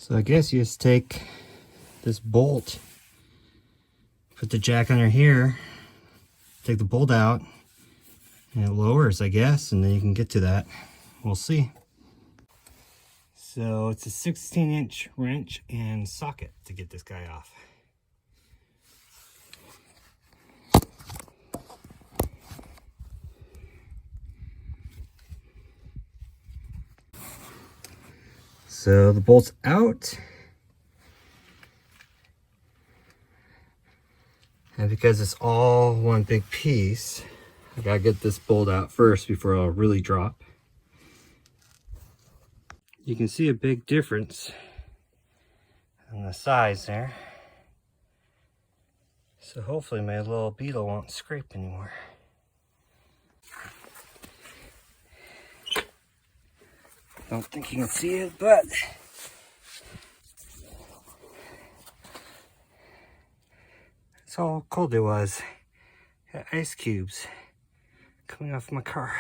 So I guess you just take this bolt, put the jack under here, take the bolt out, and it lowers, I guess, and then you can get to that. We'll see. So it's a 16-inch wrench and socket to get this guy off. So the bolt's out. And because it's all one big piece, I gotta get this bolt out first before I'll really drop. You can see a big difference in the size there. So hopefully my little Beetle won't scrape anymore. Don't think you can see it, but that's how cold it was. Got ice cubes coming off my car.